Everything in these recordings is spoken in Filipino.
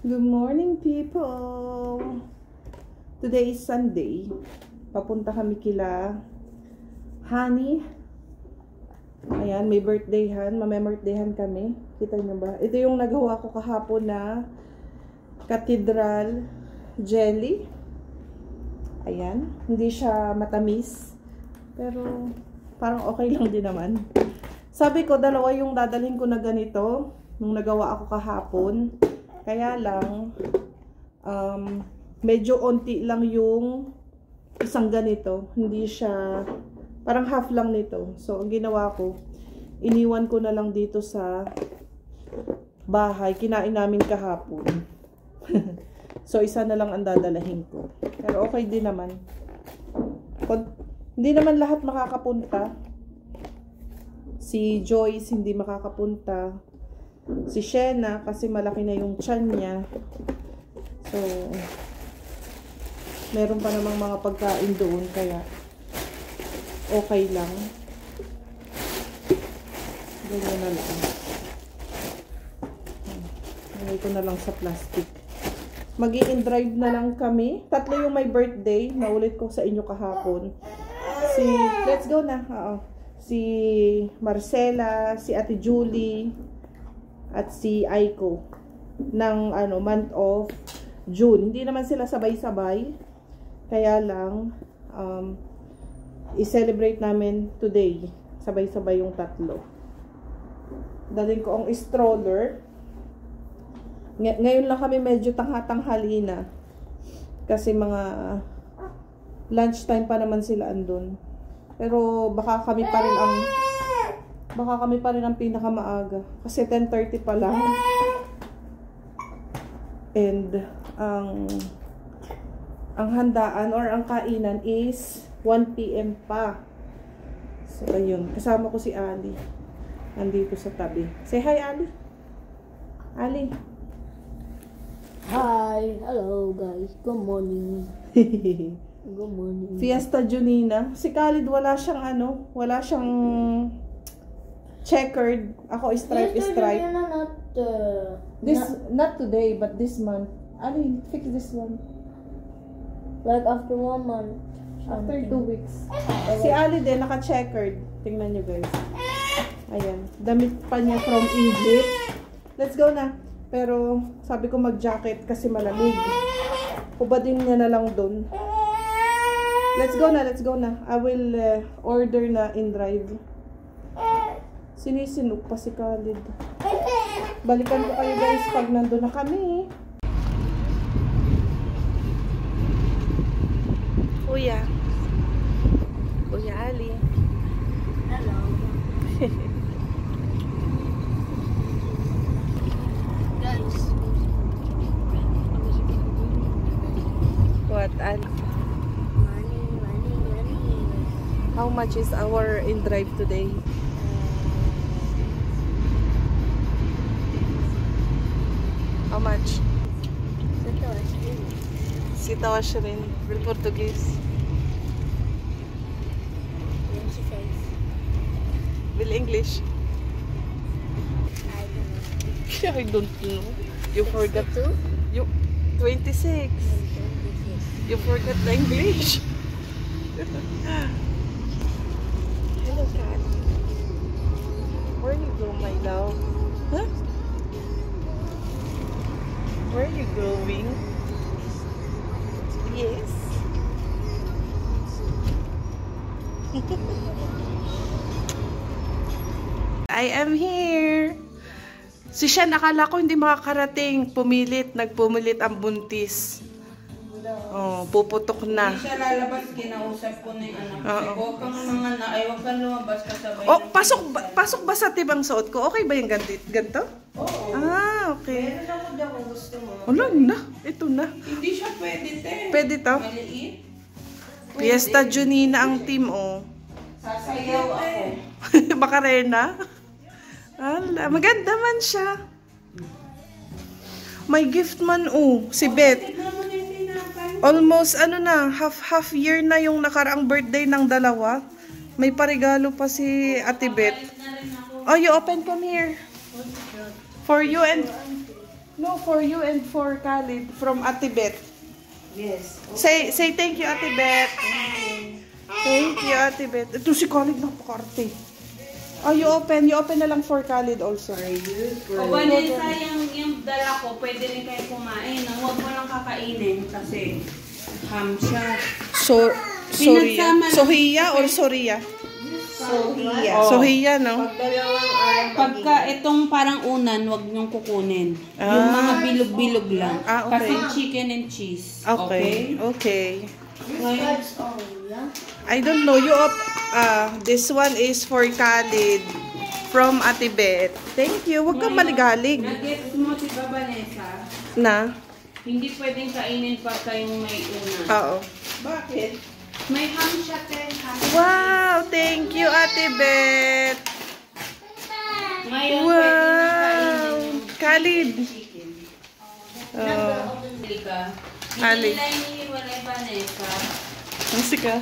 Good morning, people! Today is Sunday. Papunta kami kila Honey. Ayan, may birthdayhan. Mamemorthdayhan kami. Kita niyo ba? Ito yung nagawa ko kahapon na cathedral jelly. Ayan. Hindi siya matamis. Pero parang okay lang din naman. Sabi ko, dalawa yung dadalhin ko na ganito. Nung nagawa ako kahapon. Kaya lang, medyo onti lang yung isang ganito. Hindi siya, parang half lang nito. So, ang ginawa ko, iniwan ko na lang dito sa bahay. Kinain namin kahapon. So, isa na lang ang dadalahin ko. Pero okay din naman. Hindi naman lahat makakapunta. Si Joyce hindi makakapunta. Si Shena, kasi malaki na yung tiyan niya. So, meron pa namang mga pagkain doon, kaya okay lang. Ganyan na lang. Lagay ko na lang sa plastic. Mag-i-drive na lang kami. Tatlo yung may birthday. Naulit ko sa inyo kahapon. Let's go na. Si Marcela, si Ate Julie, at si Aiko ng month of June. Hindi naman sila sabay-sabay. Kaya lang i-celebrate namin today. Sabay-sabay yung tatlo. Dalhin ko ang stroller. Ngayon lang kami medyo tanghatanghali na. Kasi mga lunchtime pa naman sila andun. Pero baka kami pa rin ang pinakamaaga. Kasi 10:30 pa lang. And ang handaan or ang kainan is 1 PM pa. So, ayun. Kasama ko si Ali. Nandito sa tabi. Say hi, Ali. Ali. Hi. Hello, guys. Good morning. Good morning. Fiesta Junina. Si Khalid wala siyang checkered. Ako stripe. Not today, but this month. Ali, fix this one. Like after 1 month. After 2 weeks. Si Ali din, naka-checkered. Tingnan nyo, guys. Ayan. Damit pa niya from Egypt. Let's go na. Pero, sabi ko mag-jacket kasi malamig. Hubadin niya na lang dun. Let's go na. I will order na in drive. Sinisinok pa si Khalid. Balikan ko kayo, guys, pag nandun na kami. Kuya Ali. Hello. Guys. What, Ali? Money. How much is our in drive today? How much? Sitawas rin. Bil Portuguese. Bil English. I don't know. You forgot. You 26. You forgot the English. Hello, cat. Where you go, my love? Huh? Where are you going? Yes. I am here. Si Shan, akala ko hindi makakarating. Nagpumilit ang buntis. Oh, puputok na. Hindi siya lalabas, kinausap ko na yung anak ko. Huwag kang mga na, ay huwag kang lumabas kasabay. Oh, pasok ba sa tibang suot ko? Okay ba yung ganito? Oo. Ah, okay. Meron ako daw kung gusto mo. Wala na. Ito na. Hindi siya pwede, te. Pwede to? Maliit. Fiesta Junina ang team, oh. Sasayaw ako. Macarena. Ala, maganda man siya. May gift man, oh. Si Beth. Tignan mo na yung tinapay. Almost, half year na yung nakaraang birthday ng dalawa. May parigalo pa si Ate Beth. Oh, you open, come here. For you and... No, for you and for Khalid from Ate Beth. Yes. Say thank you, Ate Beth. Thank you, Ate Beth. Ito si Khalid napakarte. Oh, you open na lang for Khalid also. O Vanessa, yung dala ko, pwede rin kayo kumain. Huwag mo lang kakainin kasi ham siya. Soria. Sohia or Soria? Sohia. Sohia, no? Pagka itong parang unan, huwag niyong kukunin. Yung mga bilog-bilog lang. Ah, okay. Kasi chicken and cheese. Okay. Okay. Ngayon, I don't know. This one is for Khalid from Ate Beth. Thank you. Huwag kang maligalig. nag-gets mo si Vanessa, Na? hindi pwedeng kainin pagka yung may unan. Oo. Bakit? May ham siya, Wow! Thank you, Ate Beth. Ngayon, Wow! pwede na kainin yung Khalid. chicken. Oh. Hindi nila inihiwalay Vanessa. Musika.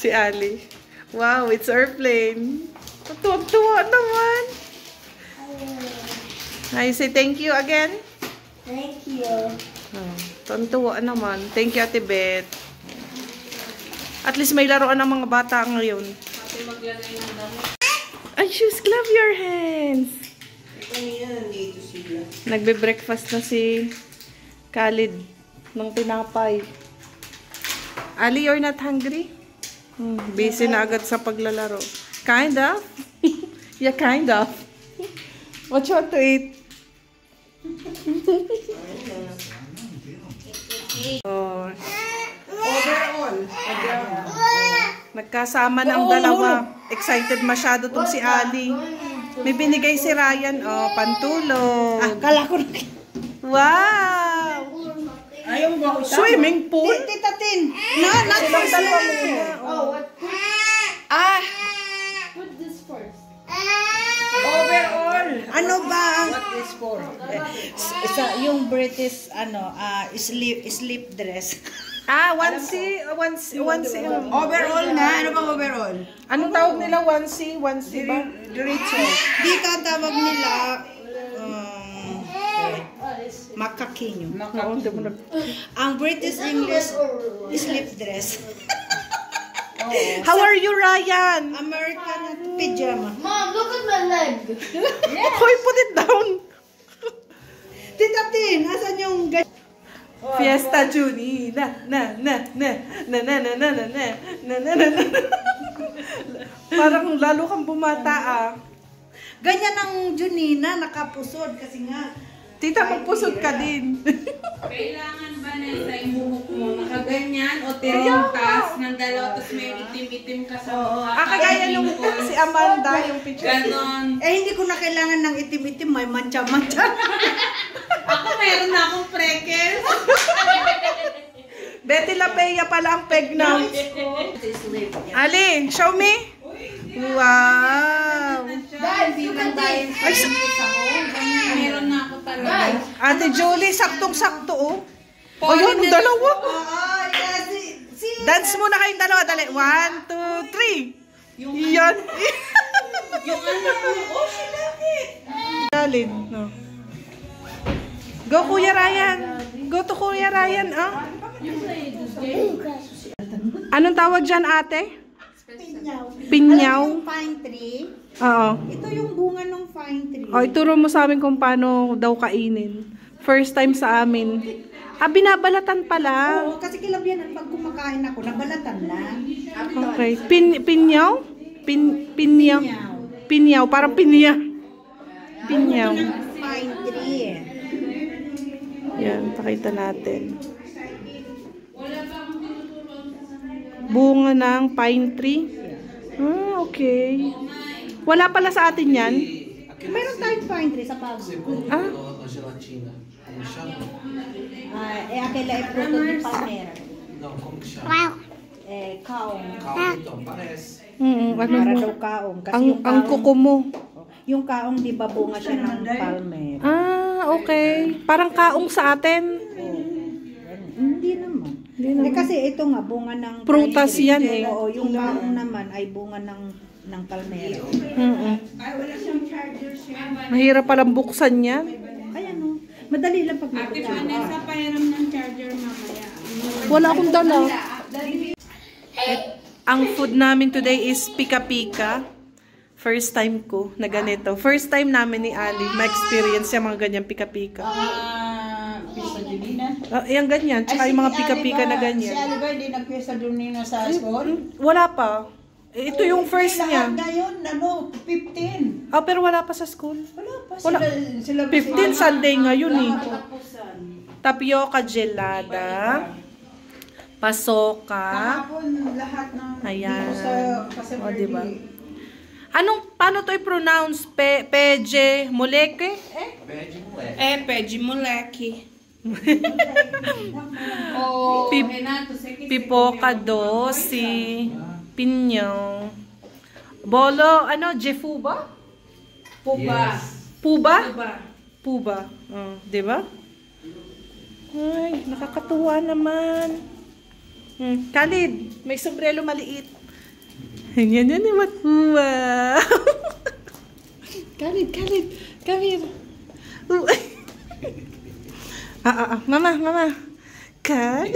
Si Ali. Wow, it's airplane. Tuwa naman. I say thank you again. Thank you. Oh, tuwa naman. Thank you, Ate Beth. At least may laruan ng mga bata ngayon. Kasi maglagay ng damit. Ay, shoes, clap your hands. Kanina nandito sila. Nagbe-breakfast na si Khalid ng tinapay. Ali, you're not hungry? Busy na agad sa paglalaro. Kind of? Yeah, kind of. What you want to eat? Oh. Overall. Nagkasama ng dalawa. Excited masyado tong si Ali. May binigay si Ryan. Oh, pantulog. Kala ko na. Wow! Ayaw mo ako Swimming pool? Tita Tin. Not for swimming. Oh, what? Ah! Put this first. Overall. Ano ba ang What is for? yung British sleep dress? Ah, onesie. Overall nga. Ano bang overall? Anong tawag nila? Onesie ba? Diretso. Dito ang tawag nila makakinyo. Oo, hindi mo Ang British English sleep dress. How are you, Ryan? American pajama. Mom, look at my leg. Hoy, put it down. Tita Tin, asan yung Fiesta Juni. Na. Parang lalo kang bumata ah. ganyan ang Junina, nakapusod kasi nga. Tita, magpusot ka din. Kailangan ba na yung buhok mo nakaganyan o tirintas ng dalawa tapos may itim-itim ka sa mukha? Kagaya nung si Amanda, yung picture. Ganon. Hindi ko na kailangan ng itim-itim, may mancha-mancha. Ako meron na akong freckles. Betty LaPeya pala ang peg na. Ali, show me. Wow. Guys, look at this. Ay, Meron na ako talaga. Ate Julie, saktong-sakto oh. Oh, yun, yung dalawa. Dance muna kayong dalawa. Dali. 1, 2, 3. Yan. Yung ano, oh, silapit. Galid. No. Go, Kuya Ryan. Go to Kuya Ryan, ah. Anong tawag dyan, ate? Pinyaw. Pinyaw. Alam mo yung pine tree? Oo. Ito yung bunga ng pine tree. O, ituro mo sa amin kung paano daw kainin. First time sa amin. Binabalatan pala. Oo, kasi kilabyan pag kumakain ako, nabalatan na. Okay. Pinyaw? Pinyaw. Pinyaw. Parang pinya. Pinyaw. Pine tree. Yan, pakita natin. Bunga ng pine tree. Ah, okay. Wala pala sa atin yan. Meron tayong pine tree sa Pago. Ah, Aquela é fruto de palmeira. Não, como que chama? Kaong. Calma, então, parece. ano Para mo? daw kaong. Kasi Ang yung kaong, kuko mo. yung kaong di ba bunga siya ng palmer? Ah, okay. Parang kaong sa atin. Hindi naman. Hindi naman. Kasi ito nga, bunga ng Prutas pine tree. yan eh. Oo, yung kaong naman ay bunga ng ng Palmero. Ay, wala siyang charger siya. Mahirap palang buksan yan. Ayan o. Madali lang pag Ate Vanessa, pahiram ng charger mamaya. Wala akong dala. Ang food namin today is pika-pika. First time ko na ganito. First time namin ni Ali ma-experience yung mga ganyang pika-pika. Pista Junina. Yung ganyan. Tsaka yung mga pika-pika na Si ganyan. Ali ba hindi nag-Pista Junina sa school? Wala pa. Ito yung first niya. Ngayon, 15. Pero wala pa sa school. Wala pa. Wala. Sila 15 Sunday ngayon eh. Tapusan. Tapioca gelada. Pasoka. Kahapon lahat ng Ayan. dito sa O, diba? Paano to i-pronounce? Peje, moleke? Pedi moleque. Oh, Renato, você que Pipoca doce. Pinyong. Bolo, jefuba? Puba. Puba? Puba. Puba. Diba? Ay, nakakatuwa naman. Khalid, may sombrero maliit. Yan yung matpuwa. Khalid, come here. Mama. Khalid.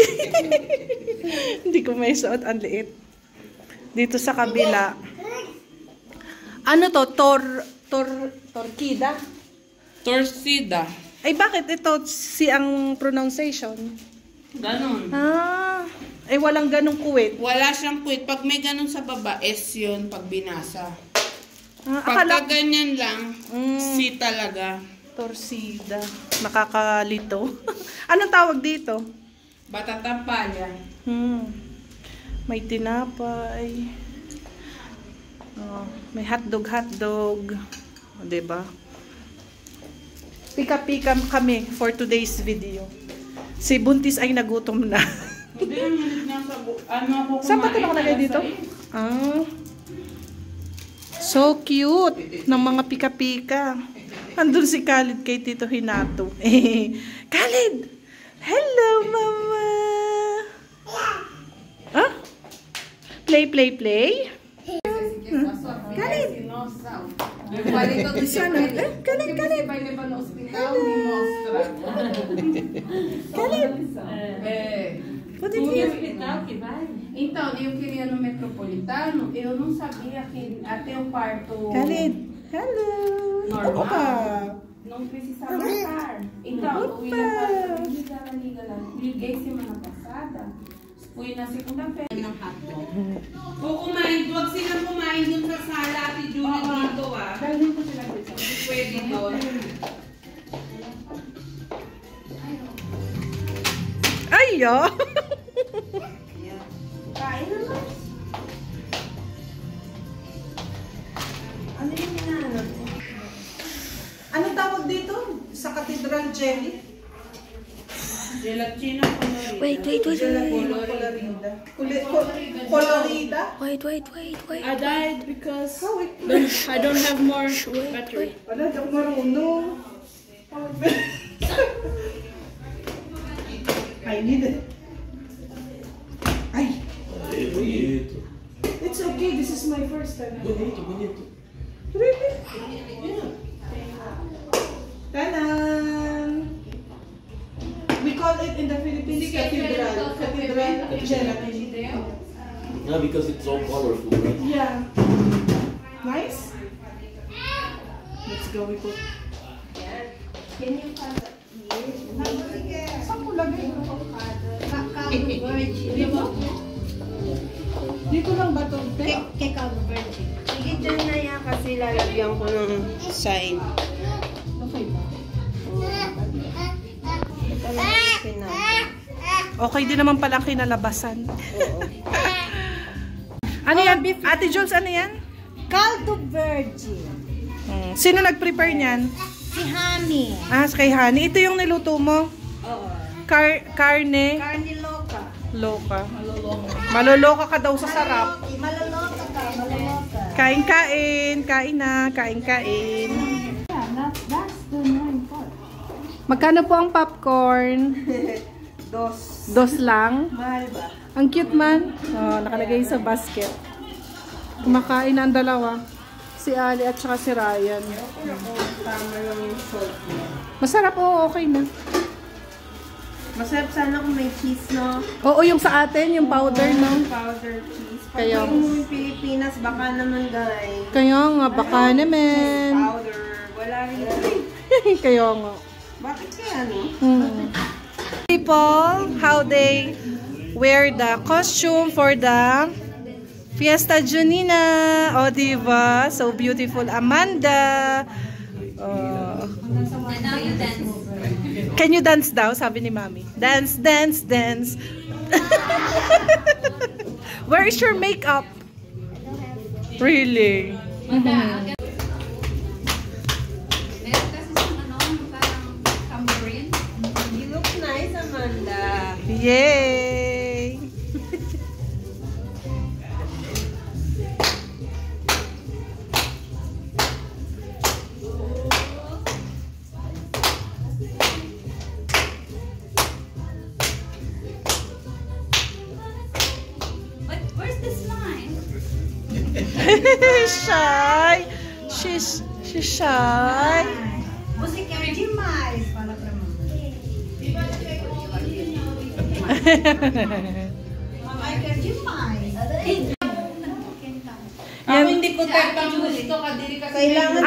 Hindi ko may suot, ang liit. Dito sa kabila. Ano to? Torquida? Torcida. Ay, bakit ito si ang pronunciation? Ganon. Walang ganong kuwit. Wala siyang quit. Pag may ganon sa baba, S yun pag binasa. Akala Pagka ganyan lang, C talaga. Torcida. Nakakalito. Anong tawag dito? Batatampalya. May tinapay. May hotdog. Diba? Pika-pika kami for today's video. Si Buntis ay nagutom na. Hindi naman nasa ako Saan ba ito nakalagay dito? So cute ng mga pika-pika. Andun si Khalid kay Tito Hinato. Khalid! Hello, Mama! Play. Khalid! Khalid! Vai levar no hospital e mostra. Khalid! No hospital que vai? Então, eu queria no Metropolitano, eu não sabia que até o parto Khalid! Hello! normal não precisava estar. Então, eu ia liga lá. Liguei semana passada, fui na segunda-feira ng hotdog. Huwag silang kumain dun sa sala at Julie dito Dalhin ko sila dito. Pwede doon. Ayo! Kain naman. Ano yung hinahanap mo? Anong tawag dito? Sa Cathedral Jelly? Gelatina colorida. Wait. Colorida? Wait. I died because I don't have more battery. Wala, di ako marunong. I need it. Ay! Bonito. It's okay, this is my first time. Bonito. Really? Yeah. Tanan! We call it in the Philippines Cathedral Gelatin. Yeah, because it's so colorful, right? Yeah. Nice? Let's go, we put. Saan ko lagay? Dito lang ba ito? Cacao virgin. Sige, dyan na yan kasi lalagyan ko ng sign. Okay ba? Ito na yung sinabi. Okay din naman pala ang kinalabasan. Ano yan? Ate Jules, ano yan? Caldo virgin. Sino nag-prepare niyan? Si Honey. Kay Honey. Ito yung niluto mo? Oo. Karne Carne loca. loka. Maloloka ka daw sa sarap. Malaloka ka. Malaloka. Kain. Kain na. Kain. That's the main part. Magkano po ang popcorn? Dos lang. Mahal ba? Ang cute man. Nakalagay sa basket. Kumakain na ang dalawa. Si Ali at saka si Ryan. Tama lang yung salt niya. Masarap, oo, okay na. Masarap sana kung may cheese, no? Oo, yung sa atin, yung powder, no? Powder cheese. Pag Kaya- yung Pilipinas, baka naman guys. Kaya nga, baka naman. Powder. Wala rin. Kaya nga. Bakit kaya, no? People, how they wear the costume for the Fiesta Junina. O, diba? So beautiful. Amanda. Can you dance daw? Sabi ni Mami. Dance, dance, dance. Where is your makeup? Really? You look nice, Amanda. Yay! Where's the slime? Shy. She's shy. Música demais. Fala pra mamãe. Mamãe quer demais. Yan. Hindi ko tapang gusto ka diri kasi. Kailangan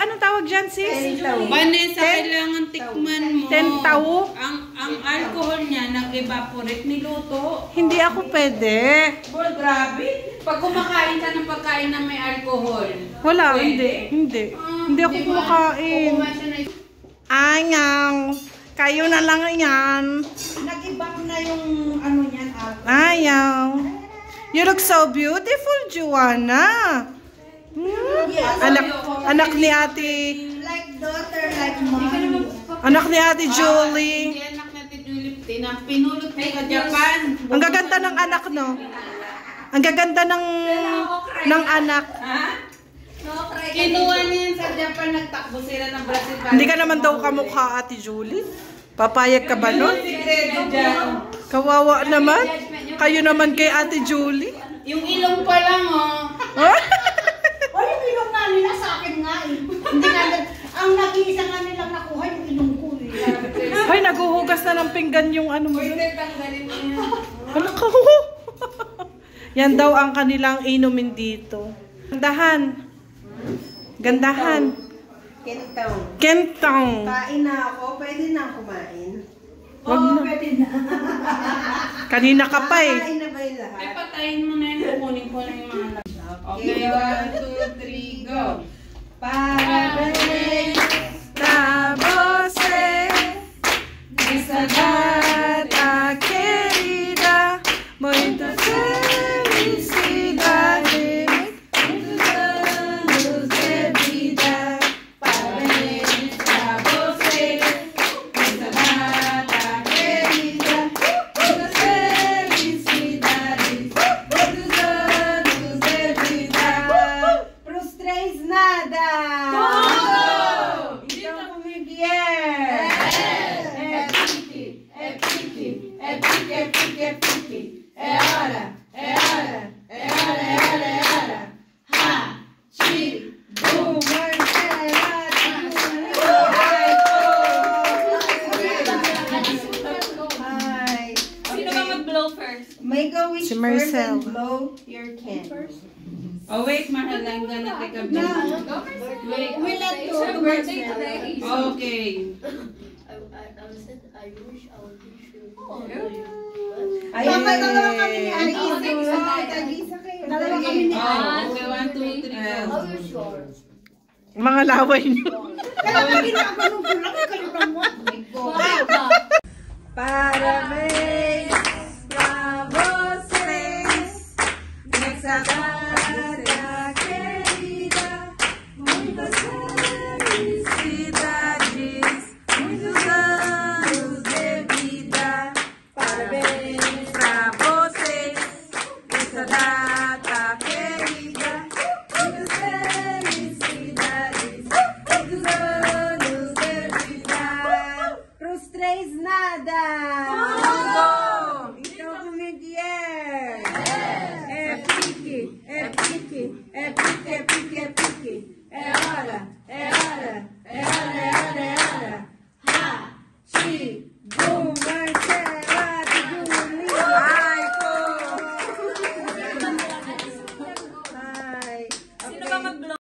Anong tawag dyan, sis? Vanessa, kailangan tikman mo. Tentaw? Ang alcohol niya nag-evaporate niluto. Hindi ako pwede. Boy, grabe. Pag kumakain ka ng pagkain na may alcohol. Wala, Pwede? hindi. Hindi ako kumakain. Anyang. Kayo na lang yan. nag-ibang na yung ano niyan. Ayaw. You look so beautiful, Joanna. Yes. Anak ni Ate, Like daughter, like mom. anak ni Ate Julie. Hindi anak natin Julie. Pinulot mo sa Japan. Ang gaganda ng anak, no? Ang gaganda ng anak. Ha? Kinuha niya sa Japan, nagtakbo sila ng Brazil. Hindi ka naman daw kamukha Ate Julie. Papayag ka ba nun? Sigredo dyan. Kawawa naman. Kayo naman kay Ate Julie. Yung ilong pa lang, oh. O yung ilong nga nila sa akin nga eh. Hindi nga, ang nag-iisa nga nilang nakuha yung ilong ko eh. Hoy, naguhugas na ng pinggan yung ano mo. Pwede tanggalin mo yan. Ano ka? Yan daw ang kanilang inumin dito. Gandahan. Gandahan. Kentong. Kentong. Kain na ako, pwede na kumain. Wag na. Pwede na. Kanina ka pa eh. Kain na ba yung Ay, lahat? patayin mo na yun. Kukunin ko na yung mga lahat. Okay, 1, 2, 3, go. Para Trabose, esa data querida, muita felicidade, muitos anos de vida. Parabéns pra você, essa data querida, Muitas felicidades, muitos anos de vida. pros três nada! Então comigo é! é pique, é pique, é pique, é pique, é pique. É hora, é hora, é hora, é hora, é hora. Ha, chi, bum, Hi! Sino ba mag-blow first? Make a wish Si first Marcel. and blow your candle. Oh wait, mahal lang gonna take a No. break. Wait. We let It's go her to birthday Marcel. today. Okay. Ayun, Yay. dalawa kami ni Ani. Tag-isa kayo. Dalawa kami ni Ani. Oh, okay, 1, 2, 3, go. Mga laway niyo. Kaya pag ginaganon ko lang, kalimutan mo. Parabéns pra vocês nessa data querida, muitas felicidades, muitos anos de vida. Parabéns pra vocês nessa data querida, muitas felicidades, muitos anos de vida. Pros três nada! Go! Go!